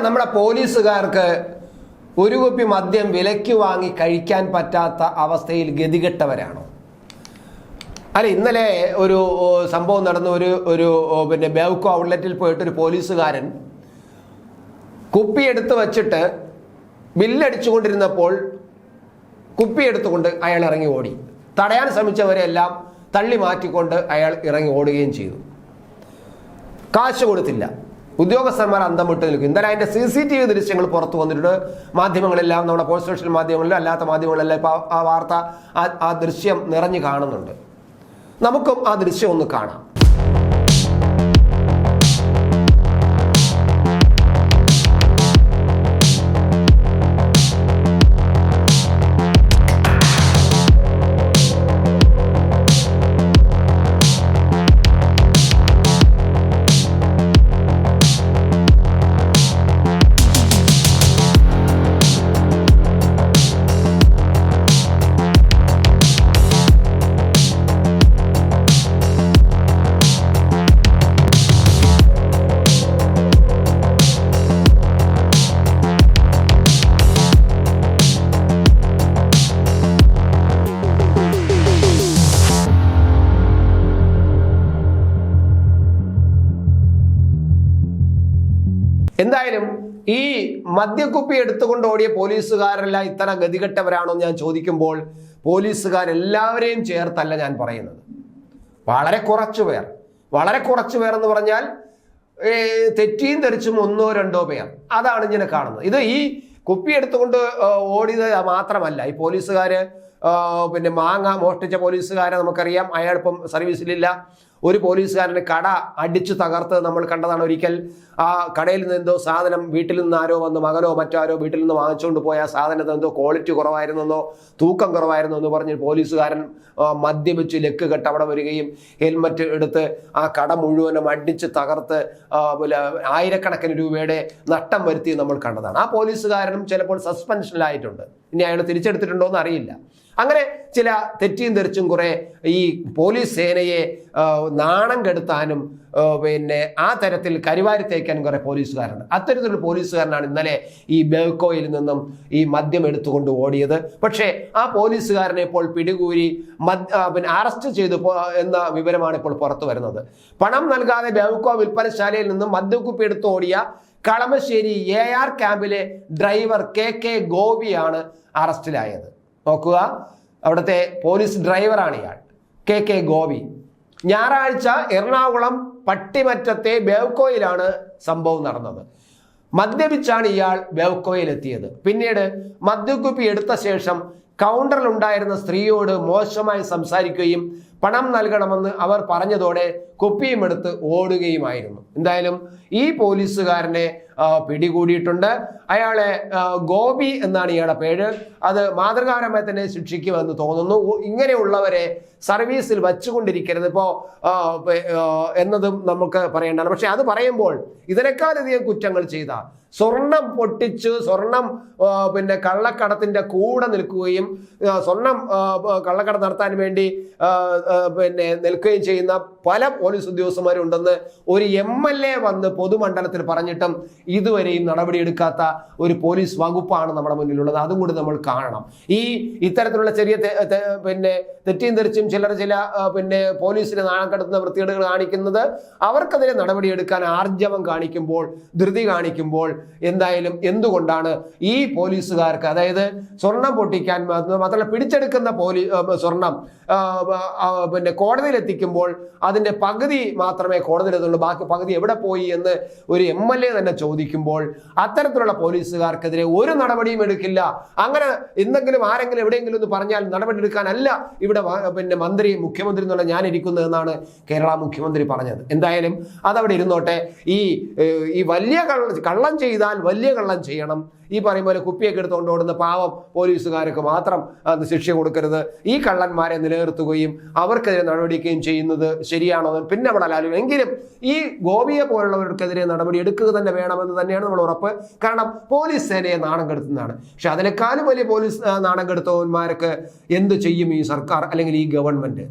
നമ്മുടെ പോലീസുകാർക്ക് ഒരു കുപ്പി മദ്യം വിലയ്ക്ക് വാങ്ങി കഴിക്കാൻ പറ്റാത്ത അവസ്ഥയിൽ ഗതികെട്ടവരാണോ? അല്ല, ഇന്നലെ ഒരു സംഭവം നടന്ന ഒരു ബേവ്കോ ഔട്ട്ലെറ്റിൽ പോയിട്ട് ഒരു പോലീസുകാരൻ കുപ്പി എടുത്ത് വച്ചിട്ട് ബില്ലടിച്ചുകൊണ്ടിരുന്നപ്പോൾ കുപ്പി എടുത്തുകൊണ്ട് അയാൾ ഇറങ്ങി ഓടി. തടയാൻ ശ്രമിച്ചവരെല്ലാം തള്ളി മാറ്റിക്കൊണ്ട് അയാൾ ഇറങ്ങി ഓടുകയും ചെയ്തു. കാശ് കൊടുത്തില്ല. ഉദ്യോഗസ്ഥന്മാർ അന്തം വിട്ട് നിൽക്കും. എന്തായാലും അതിന്റെ CCTV ദൃശ്യങ്ങൾ പുറത്തു വന്നിട്ടുണ്ട്. മാധ്യമങ്ങളെല്ലാം, നമ്മുടെ പോസ്റ്റ് സോഷ്യൽ മാധ്യമങ്ങളിലും അല്ലാത്ത മാധ്യമങ്ങളിലെല്ലാം ഇപ്പോൾ ആ വാർത്ത, ആ ദൃശ്യം നിറഞ്ഞു കാണുന്നുണ്ട്. നമുക്കും ആ ദൃശ്യം ഒന്ന് കാണാം. എന്തായാലും ഈ മദ്യക്കുപ്പി എടുത്തുകൊണ്ട് ഓടിയ പോലീസുകാരെല്ലാം ഇത്ര ഗതികെട്ടവരാണോ ഞാൻ ചോദിക്കുമ്പോൾ, പോലീസുകാരെല്ലാവരെയും ചേർത്തല്ല ഞാൻ പറയുന്നത്. വളരെ കുറച്ചു പേർ എന്ന് പറഞ്ഞാൽ തെറ്റിയും തെറിച്ചും 1-2 പേർ, അതാണ് ഇങ്ങനെ കാണുന്നത്. ഇത് ഈ കുപ്പി എടുത്തുകൊണ്ട് ഓടിയത് മാത്രമല്ല. ഈ പോലീസുകാര് മാങ്ങ മോഷ്ടിച്ച പോലീസുകാരെ നമുക്കറിയാം. അയാളിപ്പം സർവീസിലില്ല. ഒരു പോലീസുകാരന് കട അടിച്ചു തകർത്ത് നമ്മൾ കണ്ടതാണ് ഒരിക്കൽ. ആ കടയിൽ നിന്ന് എന്തോ സാധനം വീട്ടിൽ നിന്ന് ആരോ വന്ന്, മകനോ മറ്റാരോ വീട്ടിൽ നിന്ന് വാങ്ങിച്ചുകൊണ്ട് പോയ സാധനത്തിന് എന്തോ ക്വാളിറ്റി കുറവായിരുന്നെന്നോ തൂക്കം കുറവായിരുന്നോ എന്ന് പറഞ്ഞ് പോലീസുകാരൻ മദ്യപിച്ച് ലക്ക് കെട്ട് അവിടെ വരികയും ഹെൽമറ്റ് എടുത്ത് ആ കട മുഴുവനും അടിച്ച് തകർത്ത് ആയിരക്കണക്കിന് രൂപയുടെ നഷ്ടം വരുത്തി നമ്മൾ കണ്ടതാണ്. ആ പോലീസുകാരനും ചിലപ്പോൾ സസ്പെൻഷനിലായിട്ടുണ്ട്. ഇനി അയാൾ തിരിച്ചെടുത്തിട്ടുണ്ടോ എന്ന് അറിയില്ല. അങ്ങനെ ചില തെറ്റിയും തെറിച്ചും കുറെ ഈ പോലീസ് സേനയെ നാണം കെടുത്താനും ആ തരത്തിൽ കരിവാരി തേക്കാനും കുറെ പോലീസുകാരുണ്ട്. അത്തരത്തിലുള്ള പോലീസുകാരനാണ് ഇന്നലെ ഈ ബേവ്കോയിൽ നിന്നും ഈ മദ്യം എടുത്തുകൊണ്ട് ഓടിയത്. പക്ഷേ ആ പോലീസുകാരനെ ഇപ്പോൾ പിടികൂരി അറസ്റ്റ് ചെയ്തു എന്ന വിവരമാണ് ഇപ്പോൾ പുറത്തു വരുന്നത്. പണം നൽകാതെ ബേവ്കോ വിൽപ്പനശാലയിൽ നിന്നും മദ്യക്കുപ്പി എടുത്ത് ഓടിയ കളമശ്ശേരി AR ക്യാമ്പിലെ ഡ്രൈവർ KK ഗോപിയാണ് അറസ്റ്റിലായത്. നോക്കുക, അവിടുത്തെ പോലീസ് ഡ്രൈവറാണ് ഇയാൾ, KK ഗോപി. ഞായറാഴ്ച എറണാകുളം പട്ടിമറ്റത്തെ ബേവ്കോയിലാണ് സംഭവം നടന്നത്. മദ്യപിച്ചാണ് ഇയാൾ ബേവ്കോയിലെത്തിയത്. പിന്നീട് മദ്യക്കുപ്പി എടുത്ത ശേഷം കൗണ്ടറിൽ ഉണ്ടായിരുന്ന സ്ത്രീയോട് മോശമായി സംസാരിക്കുകയും പണം നൽകണമെന്ന് അവർ പറഞ്ഞതോടെ കുപ്പിയും എടുത്ത് ഓടുകയുമായിരുന്നു. എന്തായാലും ഈ പോലീസുകാരനെ പിടികൂടിയിട്ടുണ്ട്. അയാളെ ഗോപി എന്നാണ് ഇയാളുടെ പേര്. അത് മാതൃകാപരമായി തന്നെ ശിക്ഷിക്കുമെന്ന് തോന്നുന്നു. ഇങ്ങനെയുള്ളവരെ സർവീസിൽ വച്ചുകൊണ്ടിരിക്കരുത് എന്നതും നമുക്ക് പറയേണ്ടതാണ്. പക്ഷെ അത് പറയുമ്പോൾ ഇതിനേക്കാളധികം കുറ്റങ്ങൾ ചെയ്ത, സ്വർണം പൊട്ടിച്ച് സ്വർണം കള്ളക്കടത്തിന്റെ കൂടെ നിൽക്കുകയും സ്വർണം കള്ളക്കട നടത്താൻ വേണ്ടി നിൽക്കുകയും ചെയ്യുന്ന പല പോലീസ് ഉദ്യോഗസ്ഥന്മാരുണ്ടെന്ന് ഒരു MLA വന്ന് പൊതുമണ്ഡലത്തിൽ പറഞ്ഞിട്ടും ഇതുവരെയും നടപടിയെടുക്കാത്ത ഒരു പോലീസ് വകുപ്പാണ് നമ്മുടെ മുന്നിലുള്ളത്. അതും കൂടി നമ്മൾ കാണണം. ഇത്തരത്തിലുള്ള ചെറിയ തെറ്റിയും തെറിച്ചും ചില പോലീസിനെ നാണം കെടുത്തുന്ന വൃത്തികേടുകൾ കാണിക്കുന്നത്, അവർക്കെതിരെ നടപടിയെടുക്കാൻ ആർജവം കാണിക്കുമ്പോൾ, ധൃതി കാണിക്കുമ്പോൾ എന്തായാലും എന്തുകൊണ്ടാണ് ഈ പോലീസുകാർക്ക്, അതായത് സ്വർണം പൊട്ടിക്കാൻ മാത്രമല്ല പിടിച്ചെടുക്കുന്ന സ്വർണം കോടതിയിൽ എത്തിക്കുമ്പോൾ അതിന്റെ പകുതി മാത്രമേ കോടതിയിലെത്തുള്ളൂ, ബാക്കി പകുതി എവിടെ പോയി എന്ന് ഒരു MLA തന്നെ ചോദിക്കുമ്പോൾ അത്തരത്തിലുള്ള പോലീസുകാർക്കെതിരെ ഒരു നടപടിയും എടുക്കില്ല. അങ്ങനെ എന്തെങ്കിലും ആരെങ്കിലും എവിടെയെങ്കിലും എന്ന് പറഞ്ഞാൽ നടപടി എടുക്കാനല്ല ഇവിടെ മുഖ്യമന്ത്രി എന്നുള്ള ഞാൻ ഇരിക്കുന്നതെന്നാണ് കേരള മുഖ്യമന്ത്രി പറഞ്ഞത്. എന്തായാലും അതവിടെ ഇരുന്നോട്ടെ. ഈ വലിയ കള്ളം ചെയ്താൽ വലിയ കള്ളം ചെയ്യണം. ഈ പറയും പോലെ കുപ്പിയൊക്കെ എടുത്തുകൊണ്ട് ഓടുന്ന പാവം പോലീസുകാർക്ക് മാത്രം ശിക്ഷ കൊടുക്കരുത്. ഈ കള്ളന്മാരെ നിലനിർത്തുകയും അവർക്കെതിരെ നടപടിക്കുകയും ചെയ്യുന്നത് ശരിയാണോ പിന്നെ അവിടെ അല്ലാലും എങ്കിലും ഈ ഗോപിയെ പോലുള്ളവർക്കെതിരെ നടപടി എടുക്കുക തന്നെ വേണമെന്ന് തന്നെയാണ് നമ്മൾ ഉറപ്പ്. കാരണം പോലീസ് സേനയെ നാണം കെടുത്തുന്നതാണ്. പക്ഷെ അതിനേക്കാളും വലിയ പോലീസ് നാണം കെടുത്തവന്മാർക്ക് എന്ത് ചെയ്യും ഈ സർക്കാർ അല്ലെങ്കിൽ ഈ ഗവൺമെന്റ്?